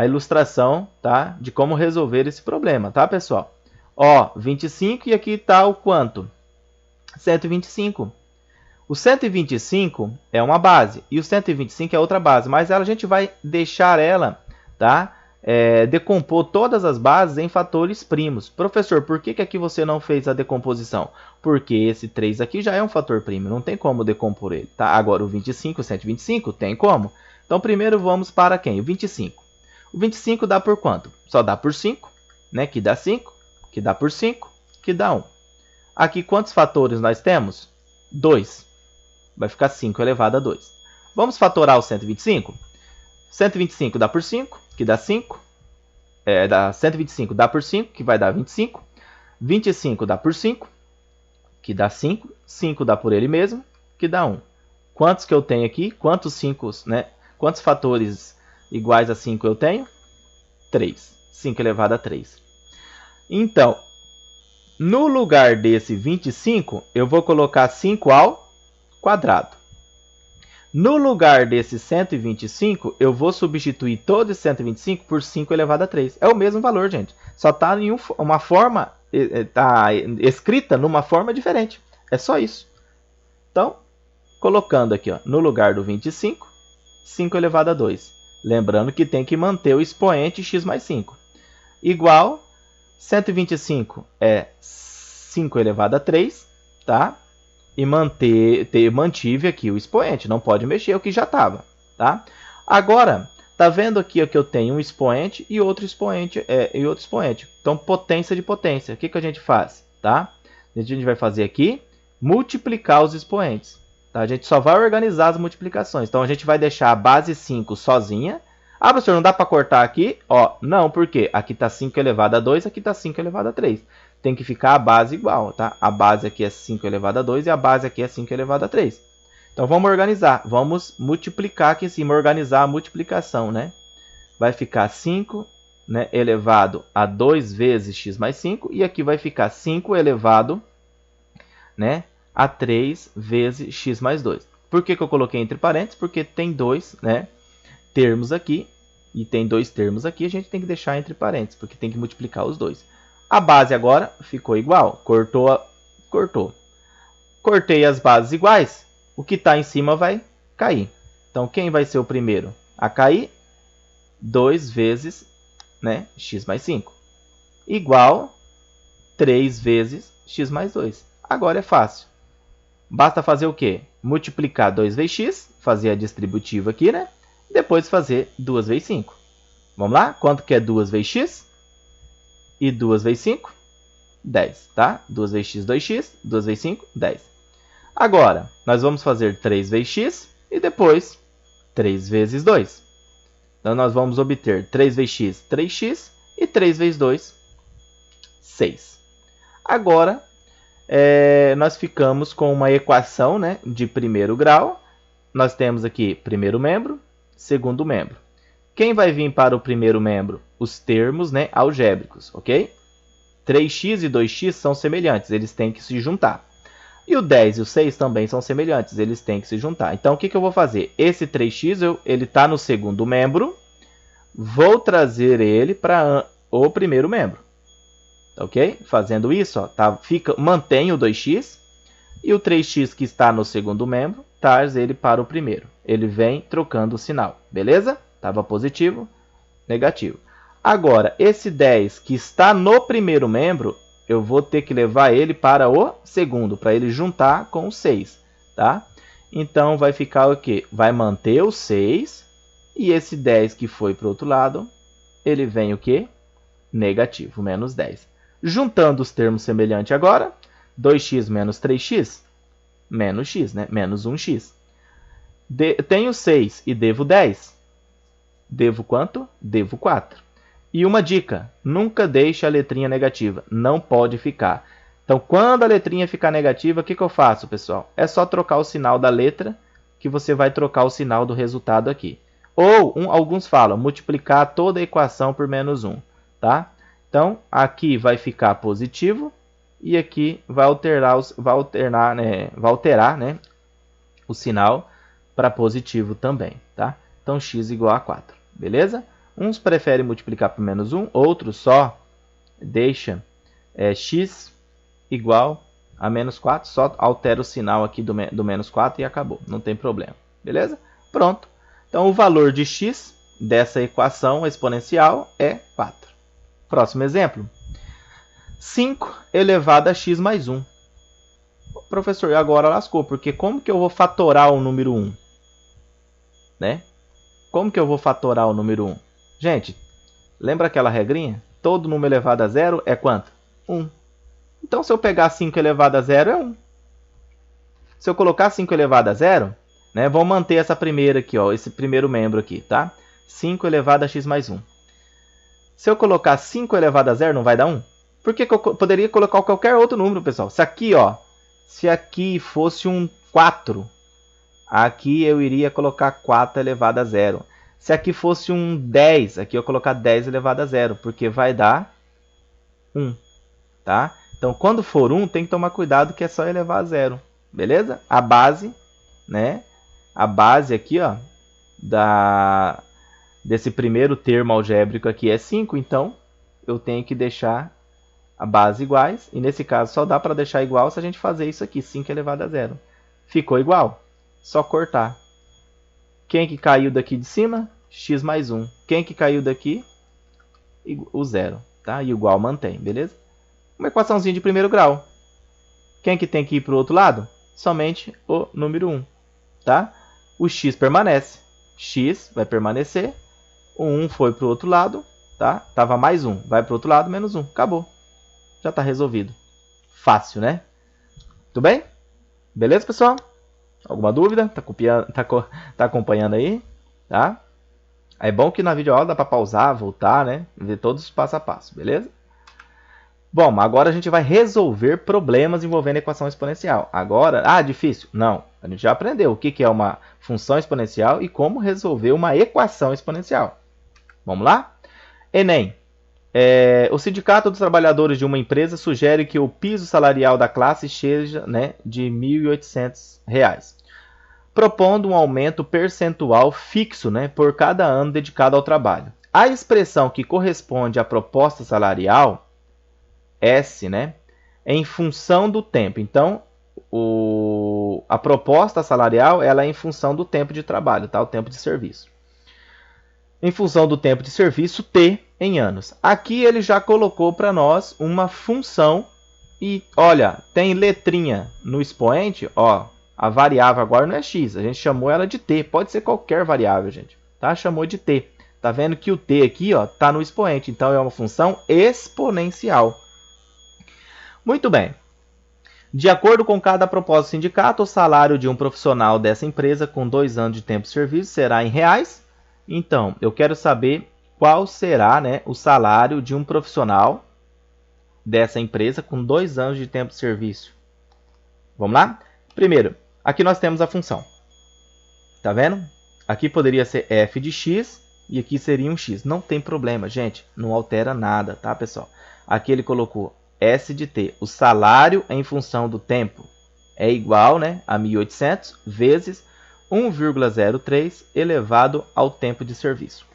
Speaker 1: ilustração, tá? De como resolver esse problema, tá, pessoal? Ó, 25 e aqui tá o quanto? 125. O 125 é uma base e o 125 é outra base, mas a gente vai deixar ela, tá? Decompor todas as bases em fatores primos. Professor, por que aqui você não fez a decomposição? Porque esse 3 aqui já é um fator primo, não tem como decompor ele, tá? Agora o 25, o 125, tem como. Então primeiro vamos para quem? O 25. O 25 dá por quanto? Só dá por 5, né? Que dá 5, que dá por 5, que dá 1. Aqui quantos fatores nós temos? 2. Vai ficar 5 elevado a 2. Vamos fatorar o 125? 125 dá por 5, que dá 5. 125 dá por 5, que vai dar 25. 25 dá por 5, que dá 5. 5 dá por ele mesmo, que dá 1. Quantos que eu tenho aqui? Quantos 5, né? Quantos fatores iguais a 5 eu tenho? 3. 5 elevado a 3. Então, no lugar desse 25, eu vou colocar 5 ao quadrado. No lugar desse 125, eu vou substituir todo esse 125 por 5 elevado a 3. É o mesmo valor, gente. Só está em uma forma, está escrita numa forma diferente. É só isso. Então, colocando aqui, ó, no lugar do 25, 5 elevado a 2. Lembrando que tem que manter o expoente x mais 5. Igual, 125 é 5 elevado a 3, tá? E mantive aqui o expoente, não pode mexer o que já estava, tá? Agora, tá vendo aqui que eu tenho um expoente e outro expoente, Então, potência de potência. O que a gente faz, tá? A gente vai fazer aqui, multiplicar os expoentes, tá? A gente só vai organizar as multiplicações. Então, a gente vai deixar a base 5 sozinha. Ah, professor, não dá para cortar aqui? Ó, não, porque aqui está 5 elevado a 2, aqui está 5 elevado a 3. Tem que ficar a base igual, tá? A base aqui é 5 elevado a 2 e a base aqui é 5 elevado a 3. Então, vamos organizar. Vamos multiplicar aqui em cima, organizar a multiplicação, né? Vai ficar 5, né, elevado a 2 vezes x mais 5. E aqui vai ficar 5 elevado, né, a 3 vezes x mais 2. Por que eu coloquei entre parênteses? Porque tem dois, né, termos aqui. E tem dois termos aqui, a gente tem que deixar entre parênteses, porque tem que multiplicar os dois. A base agora ficou igual. Cortou. Cortei as bases iguais. O que está em cima vai cair. Então, quem vai ser o primeiro a cair? 2 vezes, né, x mais 5. Igual 3 vezes x mais 2. Agora é fácil. Basta fazer o quê? Multiplicar 2 vezes x, fazer a distributiva aqui, né? E depois fazer 2 vezes 5. Vamos lá? Quanto que é 2 vezes x? E 2 vezes 5? 10, tá? 2 vezes x, 2x. 2 vezes 5, 10. Agora, nós vamos fazer 3 vezes x e depois 3 vezes 2. Então, nós vamos obter 3 vezes x, 3x. E 3 vezes 2, 6. Agora, nós ficamos com uma equação, né, de primeiro grau. Nós temos aqui primeiro membro, segundo membro. Quem vai vir para o primeiro membro? Os termos, né, algébricos, ok? 3x e 2x são semelhantes, eles têm que se juntar. E o 10 e o 6 também são semelhantes, eles têm que se juntar. Então, o que eu vou fazer? Esse 3x, ele está no segundo membro, vou trazer ele para o primeiro membro. Ok? Fazendo isso, ó, mantém o 2x e o 3x que está no segundo membro, traz ele para o primeiro. Ele vem trocando o sinal, beleza? Estava positivo, negativo. Agora, esse 10 que está no primeiro membro, eu vou ter que levar ele para o segundo, para ele juntar com o 6, tá? Então, vai ficar o quê? Vai manter o 6 e esse 10 que foi para o outro lado, ele vem o quê? Negativo, menos 10. Juntando os termos semelhantes agora, 2x menos 3x, menos x, né? Menos 1x. Tenho 6 e devo 10. Devo quanto? Devo 4. E uma dica, nunca deixe a letrinha negativa, não pode ficar. Então, quando a letrinha ficar negativa, o que eu faço, pessoal? É só trocar o sinal da letra, que você vai trocar o sinal do resultado aqui. Ou, alguns falam, multiplicar toda a equação por menos 1. Tá? Então, aqui vai ficar positivo, e aqui vai alterar né, o sinal para positivo também. Tá? Então, x igual a 4. Beleza? Uns preferem multiplicar por menos 1, outros só deixa x igual a menos 4, só altera o sinal aqui do menos 4 e acabou, não tem problema, beleza? Pronto, então o valor de x dessa equação exponencial é 4. Próximo exemplo, 5 elevado a x mais 1. Professor, agora lascou, porque como que eu vou fatorar o número 1? Né? Como que eu vou fatorar o número 1? Gente, lembra aquela regrinha? Todo número elevado a zero é quanto? 1. Então, se eu pegar 5 elevado a zero, é 1. Se eu colocar 5 elevado a zero, né, vou manter essa primeira aqui, ó, esse primeiro membro aqui, tá? 5 elevado a x mais 1. Se eu colocar 5 elevado a zero, não vai dar 1? Por que eu poderia colocar qualquer outro número, pessoal? Se aqui fosse um 4, aqui eu iria colocar 4 elevado a zero. Se aqui fosse um 10, aqui eu vou colocar 10 elevado a zero, porque vai dar 1, tá? Então, quando for 1, tem que tomar cuidado que é só elevar a zero, beleza? A base, né? A base aqui, ó, desse primeiro termo algébrico aqui é 5, então eu tenho que deixar a base iguais, e nesse caso só dá para deixar igual se a gente fazer isso aqui, 5 elevado a zero. Ficou igual? Só cortar. Quem que caiu daqui de cima? X mais 1. Quem que caiu daqui? O zero. Tá? E o igual mantém, beleza? Uma equaçãozinha de primeiro grau. Quem que tem que ir para o outro lado? Somente o número 1. Tá? O x permanece. X vai permanecer. O 1 foi para o outro lado. Tá? Tava mais 1. Vai para o outro lado, menos 1. Acabou. Já está resolvido. Fácil, né? Tudo bem? Beleza, pessoal? Alguma dúvida? Tá acompanhando aí? Tá? É bom que na videoaula dá para pausar, voltar, né? Ver todos os passo a passo, beleza? Bom, agora a gente vai resolver problemas envolvendo equação exponencial. Agora, difícil? Não. A gente já aprendeu o que é uma função exponencial e como resolver uma equação exponencial. Vamos lá? Enem. O Sindicato dos Trabalhadores de uma empresa sugere que o piso salarial da classe seja, né, de R$ 1.800, propondo um aumento percentual fixo, né, por cada ano dedicado ao trabalho. A expressão que corresponde à proposta salarial, S, né, é em função do tempo. Então, a proposta salarial ela é em função do tempo de trabalho, tá? O tempo de serviço. Em função do tempo de serviço, T em anos. Aqui ele já colocou para nós uma função e, olha, tem letrinha no expoente, ó, a variável agora não é x, a gente chamou ela de t, pode ser qualquer variável, gente, tá? Chamou de t. Tá vendo que o t aqui, ó, tá no expoente, então é uma função exponencial. Muito bem. De acordo com cada propósito do sindicato, o salário de um profissional dessa empresa com 2 anos de tempo de serviço será em reais. Então, eu quero saber qual será, né, o salário de um profissional dessa empresa com 2 anos de tempo de serviço. Vamos lá? Primeiro, aqui nós temos a função. Tá vendo? Aqui poderia ser f de x e aqui seria um x. Não tem problema, gente. Não altera nada, tá, pessoal? Aqui ele colocou S de t. O salário em função do tempo é igual, né, a 1.800 vezes 1,03 elevado ao tempo de serviço.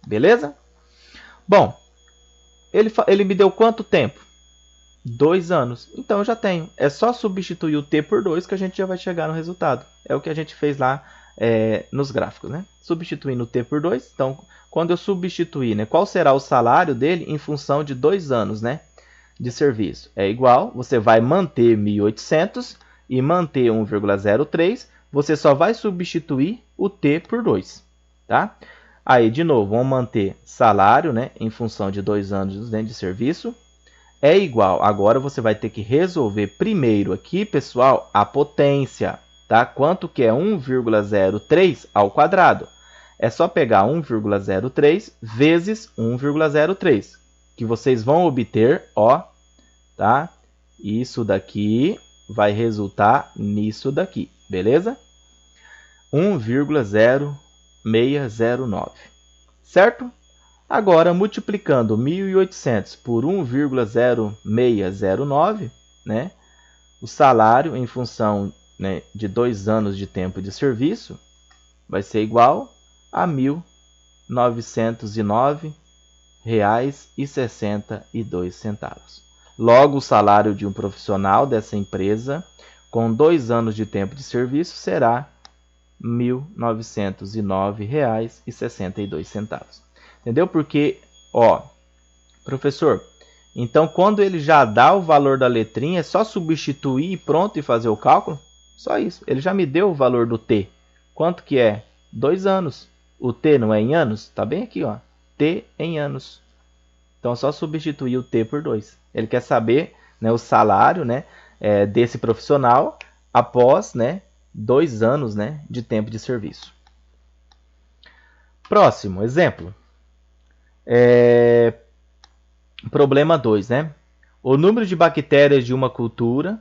Speaker 1: Beleza? Bom, ele me deu quanto tempo? 2 anos. Então eu já tenho. É só substituir o t por 2 que a gente já vai chegar no resultado. É o que a gente fez lá nos gráficos, né? Substituindo o t por 2. Então, quando eu substituir, né, qual será o salário dele em função de 2 anos, né, de serviço? É igual, você vai manter 1.800 e manter 1,03, você só vai substituir o T por 2, tá? Aí, de novo, vamos manter salário, né, em função de 2 anos, né, de serviço, é igual. Agora você vai ter que resolver primeiro aqui, pessoal, a potência, tá? Quanto que é 1,03 ao quadrado? É só pegar 1,03 vezes 1,03, que vocês vão obter, ó, tá? Isso daqui vai resultar nisso daqui, beleza? 1,0609, certo? Agora, multiplicando 1.800 por 1,0609, né, o salário em função, né, de 2 anos de tempo de serviço vai ser igual a R$ 1.909,62. Logo, o salário de um profissional dessa empresa com 2 anos de tempo de serviço será R$ 1.909,62. Entendeu? Porque, ó, professor, então quando ele já dá o valor da letrinha, é só substituir e pronto e fazer o cálculo? Só isso. Ele já me deu o valor do T. Quanto que é? 2 anos. O T não é em anos? Tá bem aqui, ó. T em anos. Então é só substituir o T por 2. Ele quer saber, né, o salário, né, desse profissional após, né, 2 anos, né, de tempo de serviço. Próximo exemplo. Problema 2, né? O número de bactérias de uma cultura,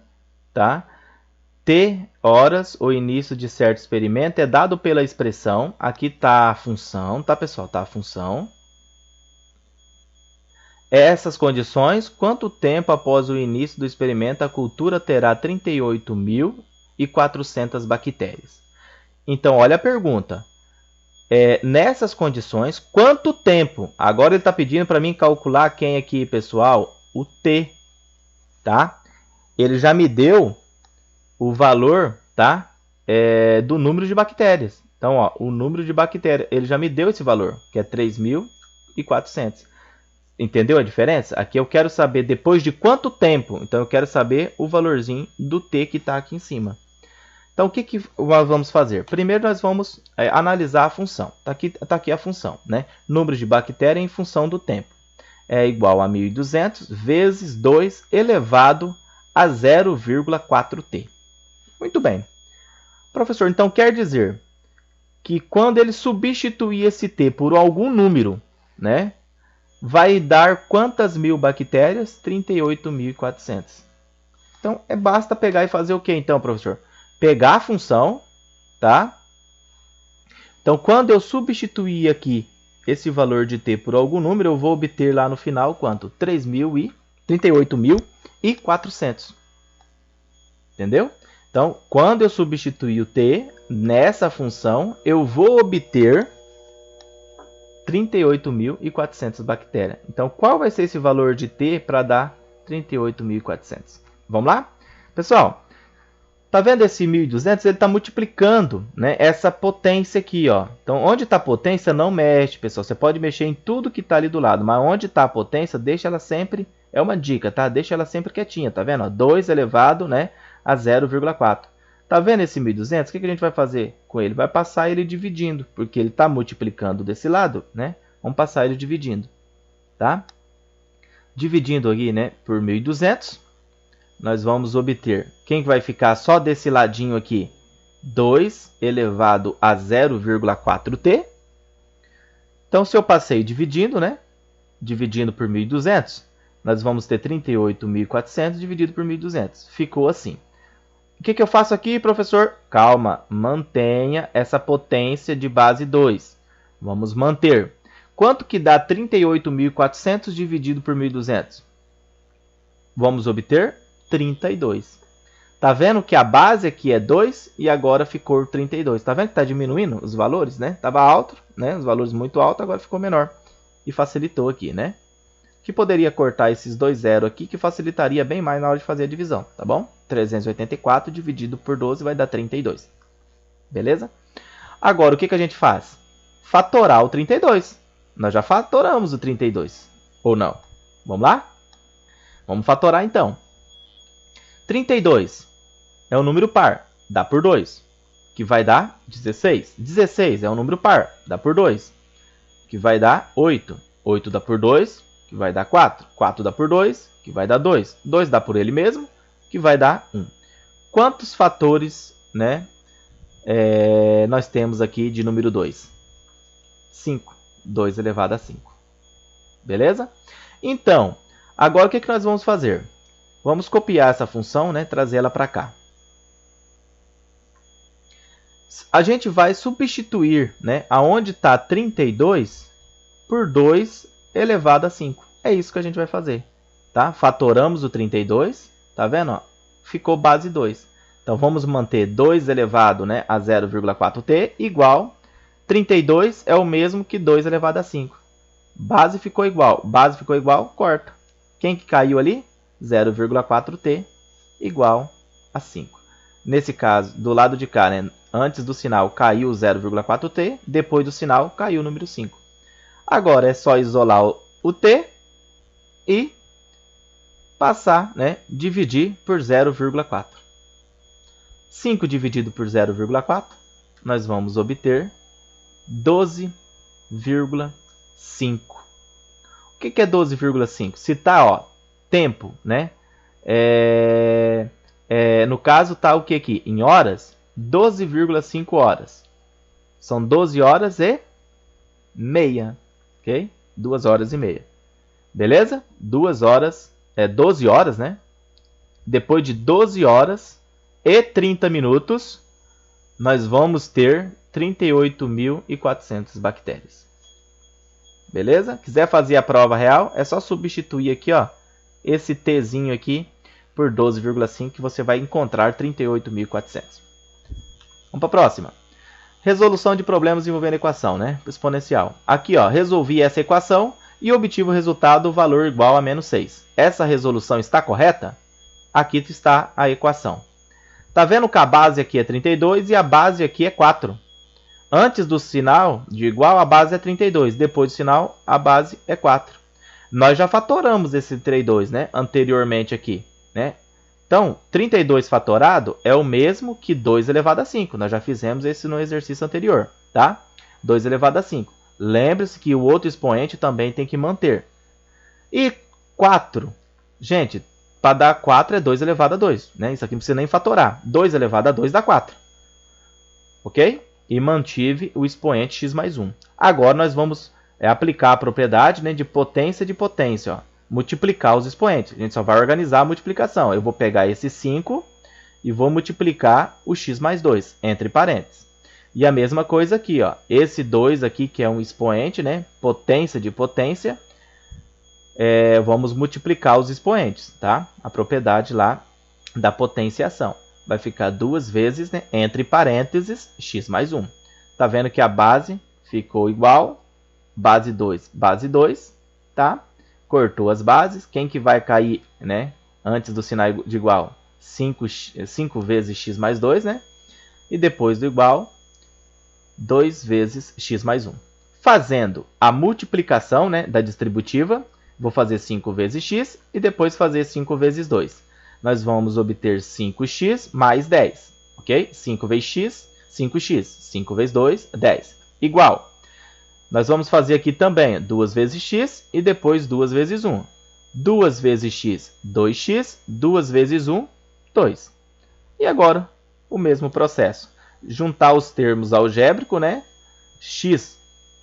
Speaker 1: tá? T horas, o início de certo experimento, é dado pela expressão, aqui está a função, tá, pessoal? Tá a função. Essas condições, quanto tempo após o início do experimento a cultura terá 38.400 bactérias? Então, olha a pergunta. Nessas condições, quanto tempo? Agora ele está pedindo para mim calcular quem aqui, pessoal? O T, tá? Ele já me deu o valor, tá? Do número de bactérias. Então, ó, o número de bactérias, ele já me deu esse valor, que é 3.400. Entendeu a diferença? Aqui eu quero saber depois de quanto tempo. Então, eu quero saber o valorzinho do T que está aqui em cima. Então, o que nós vamos fazer? Primeiro, nós vamos analisar a função. Está aqui a função, né? Número de bactérias em função do tempo. É igual a 1.200 vezes 2 elevado a 0,4T. Muito bem. Professor, então quer dizer que quando ele substituir esse T por algum número, né, vai dar quantas mil bactérias? 38.400. Então, basta pegar e fazer o que então, professor? Pegar a função, tá? Então, quando eu substituir aqui esse valor de T por algum número, eu vou obter lá no final quanto? 38.400. Entendeu? Então, quando eu substituir o T nessa função, eu vou obter 38.400 bactérias. Então, qual vai ser esse valor de T para dar 38.400? Vamos lá? Pessoal, tá vendo esse 1.200? Ele está multiplicando, né, essa potência aqui, ó. Então, onde está a potência, não mexe, pessoal. Você pode mexer em tudo que está ali do lado, mas onde está a potência, deixa ela sempre, é uma dica, tá? Deixa ela sempre quietinha, tá vendo? Ó, 2 elevado, né, a 0,4. Tá vendo esse 1.200? O que a gente vai fazer com ele? Vai passar ele dividindo, porque ele está multiplicando desse lado, né? Vamos passar ele dividindo, tá? Dividindo aqui, né, por 1.200, nós vamos obter, quem vai ficar só desse ladinho aqui? 2 elevado a 0,4T. Então, se eu passei dividindo, né? Dividindo por 1.200, nós vamos ter 38.400 dividido por 1.200. Ficou assim. O que eu faço aqui, professor? Calma, mantenha essa potência de base 2. Vamos manter. Quanto que dá 38.400 dividido por 1.200? Vamos obter 32. Tá vendo que a base aqui é 2 e agora ficou 32. Tá vendo que está diminuindo os valores, né? Tava alto, né? Os valores muito altos, agora ficou menor. E facilitou aqui, né? Que poderia cortar esses dois zeros aqui, que facilitaria bem mais na hora de fazer a divisão, tá bom? 384 dividido por 12 vai dar 32. Beleza? Agora, o que a gente faz? Fatorar o 32. Nós já fatoramos o 32, ou não? Vamos lá? Vamos fatorar então. 32 é um número par, dá por 2, que vai dar 16. 16 é um número par, dá por 2, que vai dar 8. 8 dá por 2, que vai dar 4. 4 dá por 2, que vai dar 2. 2 dá por ele mesmo, que vai dar 1. Quantos fatores, né, nós temos aqui de número 2? 5. 2 elevado a 5. Beleza? Então, agora o que nós vamos fazer? Vamos copiar essa função, né, trazer ela para cá. A gente vai substituir, né, aonde está 32 por 2 elevado a 5. É isso que a gente vai fazer. Tá? Fatoramos o 32, tá vendo? Ó? Ficou base 2. Então, vamos manter 2 elevado, né, a 0,4t igual 32 é o mesmo que 2 elevado a 5. Base ficou igual, corta. Quem que caiu ali? 0,4t igual a 5. Nesse caso, do lado de cá, né, antes do sinal caiu 0,4t, depois do sinal caiu o número 5. Agora é só isolar o t e passar, né, dividir por 0,4. 5 dividido por 0,4, nós vamos obter 12,5. O que é 12,5? Se está, tempo, né? No caso, está o que aqui? Em horas, 12,5 horas. São 12 horas e meia. Ok? 2 horas e meia. Beleza? 12 horas, né? Depois de 12 horas e 30 minutos, nós vamos ter 38.400 bactérias. Beleza? Quiser fazer a prova real, é só substituir aqui, ó, esse tzinho aqui por 12,5 que você vai encontrar 38.400. Vamos para a próxima. Resolução de problemas envolvendo equação, né? Exponencial. Aqui, ó, resolvi essa equação e obtive o resultado, o valor igual a menos 6. Essa resolução está correta? Aqui está a equação. Tá vendo que a base aqui é 32 e a base aqui é 4. Antes do sinal de igual, a base é 32. Depois do sinal, a base é 4. Nós já fatoramos esse 32, né, anteriormente aqui, né? Então, 32 fatorado é o mesmo que 2 elevado a 5. Nós já fizemos isso no exercício anterior, tá? 2 elevado a 5. Lembre-se que o outro expoente também tem que manter. E 4, gente, para dar 4 é 2 elevado a 2, né? Isso aqui não precisa nem fatorar. 2 elevado a 2 dá 4. Ok? E mantive o expoente x mais 1. Agora nós vamos aplicar a propriedade, né, de potência de potência. Ó. Multiplicar os expoentes. A gente só vai organizar a multiplicação. Eu vou pegar esse 5 e vou multiplicar o x mais 2, entre parênteses. E a mesma coisa aqui. Ó. Esse 2 aqui, que é um expoente, né, potência de potência, vamos multiplicar os expoentes. Tá? A propriedade lá da potenciação. Vai ficar 2 vezes, né, entre parênteses, x mais 1. Tá vendo que a base ficou igual, base 2, tá? Cortou as bases. Quem que vai cair, né, antes do sinal de igual? 5 vezes x mais 2, né? E depois do igual, 2 vezes x mais 1. Fazendo a multiplicação, né, da distributiva, vou fazer 5 vezes x e depois fazer 5 vezes 2. Nós vamos obter 5x mais 10, ok? 5 vezes x, 5x. 5 vezes 2, 10. Igual. Nós vamos fazer aqui também 2 vezes x e depois 2 vezes 1. 2 vezes x, 2x. 2 vezes 1, 2. E agora, o mesmo processo. Juntar os termos algébricos, né? X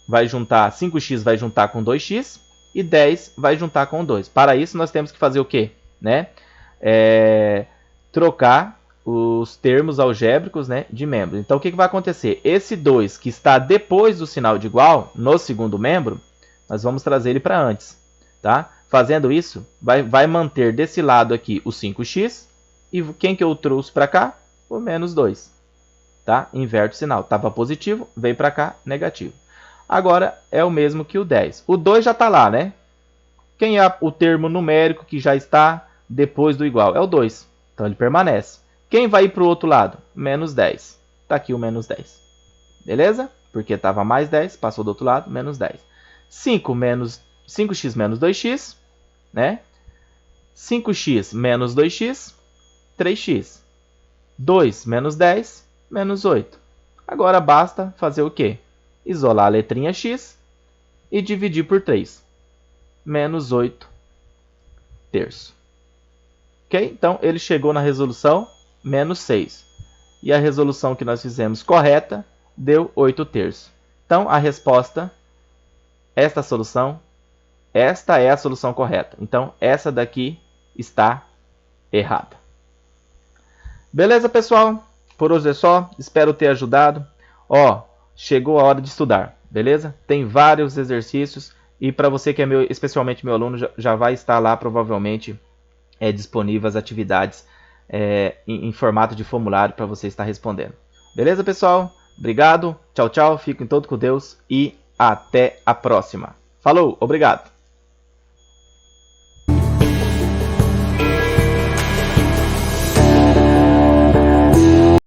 Speaker 1: vai juntar, 5x vai juntar com 2x e 10 vai juntar com 2. Para isso, nós temos que fazer o quê? Né? Trocar os termos algébricos, né, de membros. Então, o que vai acontecer? Esse 2 que está depois do sinal de igual, no segundo membro, nós vamos trazer ele para antes. Tá? Fazendo isso, vai manter desse lado aqui o 5x. E quem que eu trouxe para cá? O menos 2. Tá? Inverte o sinal. Estava positivo, veio para cá, negativo. Agora, é o mesmo que o 10. O 2 já está lá, né? Quem é o termo numérico que já está depois do igual? É o 2. Então, ele permanece. Quem vai ir para o outro lado? Menos 10. Está aqui o menos 10. Beleza? Porque estava mais 10, passou do outro lado, menos 10. 5x menos 2x, né? 5x menos 2x, 3x. 2 menos 10, menos 8. Agora basta fazer o quê? Isolar a letrinha x e dividir por 3. Menos 8 terços. Ok? Então, ele chegou na resolução menos 6. E a resolução que nós fizemos correta deu 8 terços. Então, a resposta, esta é a solução correta. Então, essa daqui está errada. Beleza, pessoal? Por hoje é só. Espero ter ajudado. Ó, chegou a hora de estudar, beleza? Tem vários exercícios. E para você que é especialmente meu aluno, já vai estar lá provavelmente disponível as atividades em formato de formulário para você estar respondendo. Beleza, pessoal? Obrigado. Tchau, tchau. Fiquem todos com Deus e até a próxima. Falou, obrigado.